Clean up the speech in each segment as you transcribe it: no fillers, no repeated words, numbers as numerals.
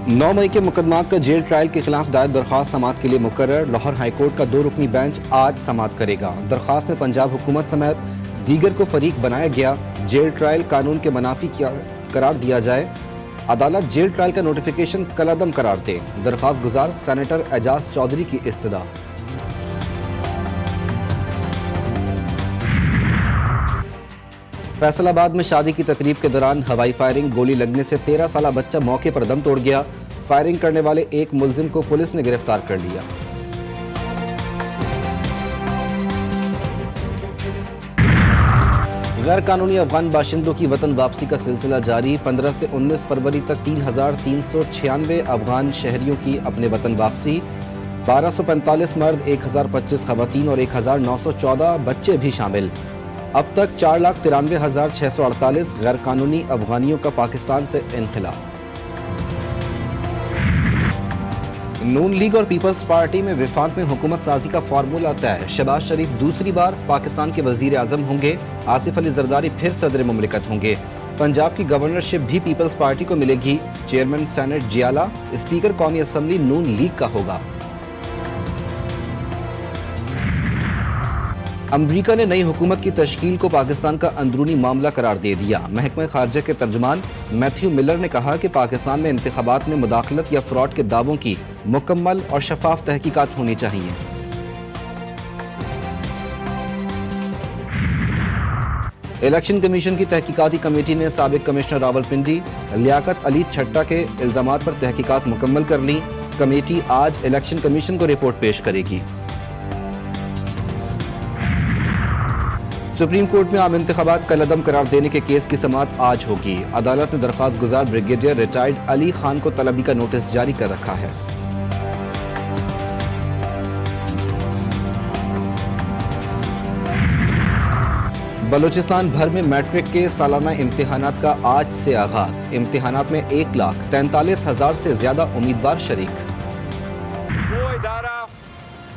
9 मई के मुकदमात का jail trial के खिलाफ दायर दरख्वास्त समाअत के लिए मुकर्रर। लाहौर हाई कोर्ट का 2 रुकनी बेंच आज समाअत करेगा। दरख्वास्त में पंजाब हुकूमत समेत दीगर को फरीक बनाया गया। जेल ट्रायल कानून के मनाफी करार दिया जाए। अदालत जेल ट्रायल का नोटिफिकेशन कलअदम करार दे। दरख्वास्त गुजार सेनेटर एजाज चौधरी की इस्तदा। फैसलाबाद में शादी की तकरीब के दौरान हवाई फायरिंग, गोली लगने से 13 साला बच्चा मौके पर दम तोड़ गया। फायरिंग करने वाले एक मुलजिम को पुलिस ने गिरफ्तार कर लिया। गैर कानूनी अफगान बाशिंदों की वतन वापसी का सिलसिला जारी। 15 से 19 फरवरी तक 3,396 अफगान शहरियों की अपने वतन वापसी। 1245 मर्द, 1025 खवातीन और 1914 बच्चे भी शामिल। अब तक 4,93,648 गैर कानूनी अफगानियों का पाकिस्तान से इनखला। नून लीग और पीपल्स पार्टी में विफाक में हुकूमत साजी का फार्मूला तय। शहबाज शरीफ दूसरी बार पाकिस्तान के वजीर आजम होंगे। आसिफ अली जरदारी फिर सदर मुमलिकत होंगे। पंजाब की गवर्नरशिप भी पीपल्स पार्टी को मिलेगी। चेयरमैन सेनेट जियाला, स्पीकर कौमी असम्बली नून लीग का होगा। अमरीका ने नई हुकूमत की तश्कील को पाकिस्तान का अंदरूनी मामला करार दे दिया। महकमा खारजा के तर्जुमान मैथ्यू मिलर ने कहा कि पाकिस्तान में इंतखाबात में मुदाखलत या फ्रॉड के दावों की मुकम्मल और शफाफ तहकीकात होनी चाहिए। इलेक्शन कमीशन की तहकीकाती कमेटी ने साबिक कमिश्नर रावलपिंडी लियाकत अली छट्टा के इल्जामात पर तहकीकात मुकम्मल कर ली। कमेटी आज इलेक्शन कमीशन को रिपोर्ट पेश करेगी। सुप्रीम कोर्ट में आम इंतखाबात कलअदम करार देने के केस की समाअत आज होगी। अदालत ने दरख्वास्त गुजार ब्रिगेडियर रिटायर्ड अली खान को तलबी का नोटिस जारी कर रखा है। बलूचिस्तान भर में मैट्रिक के सालाना इम्तिहानात का आज से आगाज। इम्तिहानात में 1,43,000 से ज्यादा उम्मीदवार शरीक। वो इदारा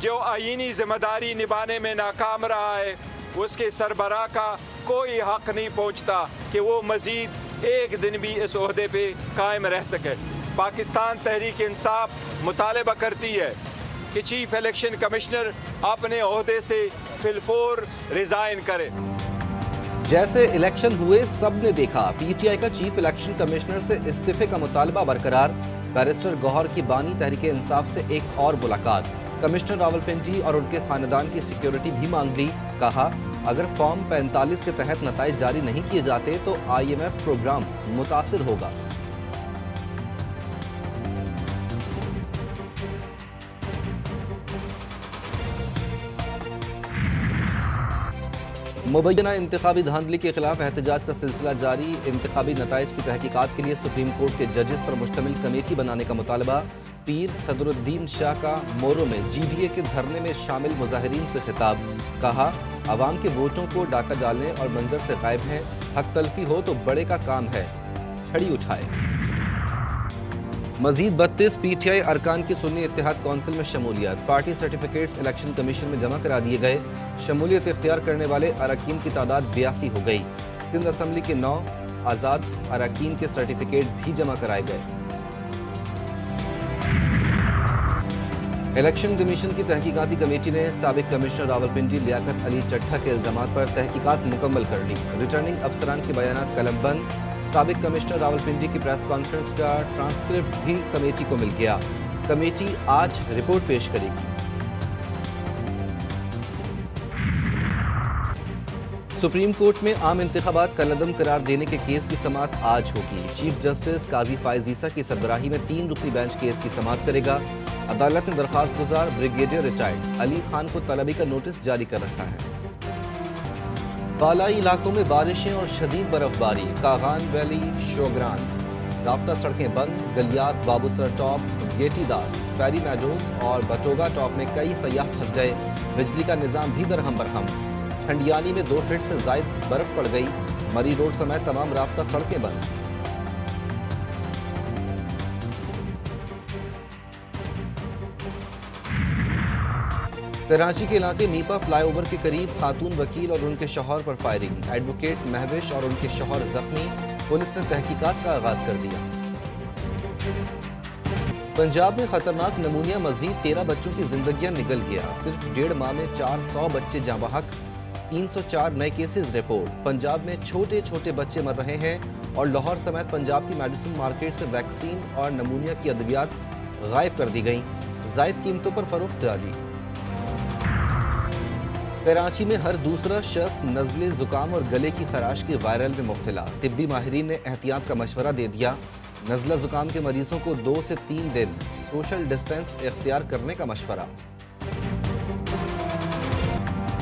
जो आईनी जिम्मेदारी निभाने में नाकाम रहा है, उसके सरबराह का कोई हक नहीं पहुंचता कि वो मजीद एक दिन भी इस ओहदे पे कायम रह सके। पाकिस्तान तहरीक इंसाफ मुतालबा करती है कि चीफ इलेक्शन कमिश्नर अपने ओहदे से फिलफौर रिजाइन करे। जैसे इलेक्शन हुए सब ने देखा। पीटीआई का चीफ इलेक्शन कमिश्नर से इस्तीफे का मुतालबा बरकरार। बैरिस्टर गौहर की बानी तहरीक इंसाफ से एक और मुलाकात। कमिश्नर रावलपिंडी और उनके खानदान की सिक्योरिटी भी मांग ली। कहा अगर फॉर्म 45 के तहत नताइज जारी नहीं किए जाते तो IMF प्रोग्राम मुतासिर होगा। मुबैना इंतखाबी धांधली के खिलाफ एहतजाज का सिलसिला जारी। इंतखाबी नताइज की तहकीकात के लिए सुप्रीम कोर्ट के जजेस पर मुश्तमिल कमेटी बनाने का मुतालबा। पीर सदरुद्दीन शाह का मोरो में GDA के धरने में शामिल मुजाहिरीन से खिताब। कहा अवाम के वोटों को डाका डालने और मंजर से गायब है। हक तलफी हो तो बड़े का काम है, छड़ी उठाए। मजीद 32 PTI अरकान की सुन्नी इत्तेहाद कौंसिल में शमूलियत। पार्टी सर्टिफिकेट्स इलेक्शन कमीशन में जमा करा दिए गए। शमूलियत इख्तियार करने वाले अरकान की तादाद 82 हो गई। सिंध असम्बली के 9 आज़ाद अरकान के सर्टिफिकेट भी जमा कराए गए। इलेक्शन कमीशन की तहकीकाती कमेटी ने साबिक कमिश्नर रावलपिंडी लियाकत अली चट्टा के इल्जामात पर तहकीकात मुकम्मल कर ली। रिटर्निंग अफसरान के बयानात कलमबंद। साबिक कमिश्नर रावलपिंडी की प्रेस कॉन्फ्रेंस का ट्रांसक्रिप्ट भी कमेटी को मिल गया। कमेटी आज रिपोर्ट पेश करेगी। सुप्रीम कोर्ट में आम इंतखाबात कलअदम करार देने के केस की समाअत आज होगी। चीफ जस्टिस काजी फायज ईसा की सरबराही में 3 रुकनी बेंच केस की समाअत करेगा। अदालत ने दरख्वास्त गुजार ब्रिगेडियर रिटायर्ड अली खान को तलबी का नोटिस जारी कर रखा है। बालाई इलाकों में बारिशें और शदीद बर्फबारी। कागान वैली, शोग्रान, राब्ता सड़कें बंद। गलियात, बाबूसर टॉप, गेटी दास, फेरी मैडोज और बटोगा टॉप में कई सयाह फंस गए। बिजली का निजाम भी दरहम बरहम। ठंडियानी में 2 फीट से जायद बर्फ पड़ गई। मरी रोड समेत तमाम राब्ता सड़कें बंद। कराची के इलाके नीपा फ्लाईओवर के करीब खातून वकील और उनके शौहर पर फायरिंग। एडवोकेट महविश और उनके शौहर जख्मी। पुलिस ने तहकीकात का आगाज कर दिया। पंजाब में खतरनाक नमूनिया मजीद 13 बच्चों की जिंदगियां निकल गया। सिर्फ 1.5 माह में 400 बच्चे जाँ बहक, 304 नए केसेस रिपोर्ट। पंजाब में छोटे छोटे बच्चे मर रहे हैं और लाहौर समेत पंजाब की मेडिसिन मार्केट से वैक्सीन और नमूनिया की अद्वियात गायब कर दी गई। जायद कीमतों पर फरोख्त जारी। कराची में हर दूसरा शख्स नज़ले, जुकाम और गले की खराश की वायरल में मुब्तला। तिब्बी माहिरीन ने एहतियात का मशवरा दे दिया। नज़ला जुकाम के मरीजों को 2 से 3 दिन सोशल डिस्टेंस इख्तियार करने का मशवरा।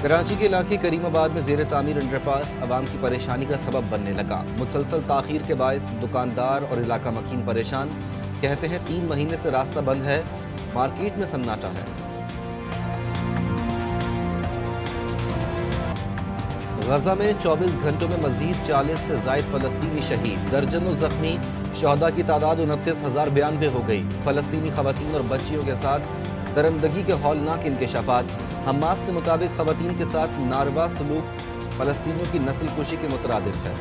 कराची के इलाके करीमाबाद में ज़ेर तामीर अंडरपास अवाम की परेशानी का सबब बनने लगा। मुसलसल ताख़ीर के बायस दुकानदार और इलाका मकीन परेशान। कहते हैं 3 महीने से रास्ता बंद है, मार्केट में सन्नाटा है। गजा में 24 घंटों में मजीद 40 से ज़ायद फ़लस्तीनी शहीद, दर्जनों ज़ख्मी। शहदा की तादाद 29,092 हो गई। फ़लस्तीनी ख़वातीन और बच्चियों के साथ दरंदगी के हौलनाक इंकशाफात। हमास के मुताबिक ख़वातीन के साथ नारवा सलूक फ़लस्तीनियों की नस्ल कुशी के मुतरादिफ है।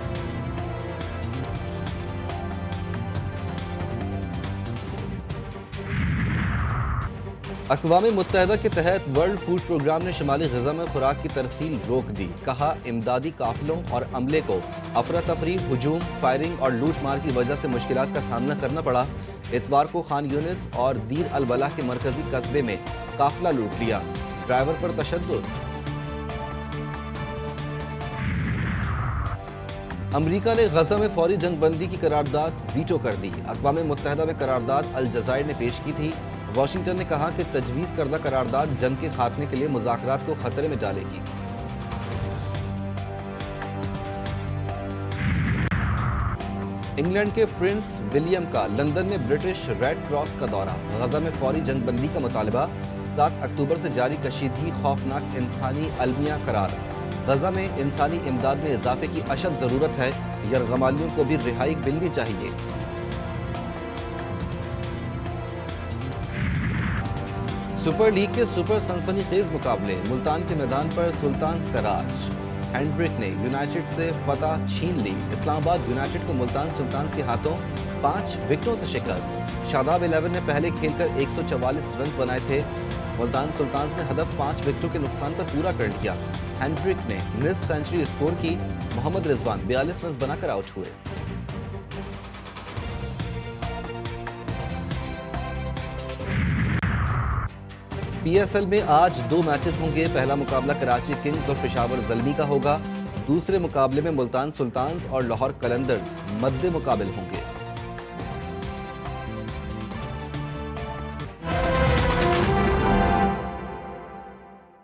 अक़वाम मुत्तहिदा के तहत वर्ल्ड फूड प्रोग्राम ने शुमाली गजा में खुराक की तरसील रोक दी। कहा, इमदादी काफिलों और अमले को अफरा तफरी, हुजूम, फायरिंग और लूट मार की वजह से मुश्किलात का सामना करना पड़ा। इतवार को खान यूनिस और दीर अल बलाह के मरकजी कस्बे में काफिला लूट लिया, ड्राइवर पर तशद्दुद। अमरीका ने गजा में फौरी जंग बंदी की करारदाद वीटो कर दी। अक़वाम मुत्तहिदा में करारदाद अल जज़ायर ने पेश की थी। वाशिंगटन ने कहा कि तजवीज़ करदा करारदाद जंग के खात्मे के लिए मुज़ाकरात को खतरे में डालेगी। इंग्लैंड के प्रिंस विलियम का लंदन में ब्रिटिश रेड क्रॉस का दौरा। गजा में फौरी जंग बंदी का मुतालबा। 7 अक्टूबर से जारी कशीदगी खौफनाक इंसानी अलमिया करार। गजा में इंसानी इमदाद में इजाफे की अशद ज़रूरत है। यरगमालियों को भी रिहाई मिलनी चाहिए। सुपर लीग के सुपर सनसनीखेज मुकाबले। मुल्तान के मैदान पर सुल्तान्स का राज। हेंड्रिक ने यूनाइटेड से फतह छीन ली। इस्लामाबाद यूनाइटेड को मुल्तान सुल्तान्स के हाथों 5 विकेटों से शिकस्त। शादाब 11 ने पहले खेलकर 144 रन बनाए थे। मुल्तान सुल्तान्स ने हदफ 5 विकेटों के नुकसान पर पूरा कर लिया। हेंड्रिक ने निस्फ सेंचुरी स्कोर की। मोहम्मद रिजवान 42 रन बनाकर आउट हुए। PSL में आज 2 मैचेस होंगे। पहला मुकाबला कराची किंग्स और पेशावर ज़ल्मी का होगा। दूसरे मुकाबले में मुल्तान सुल्तान्स और लाहौर कलंदर्स मद्दे मुकाबिल होंगे।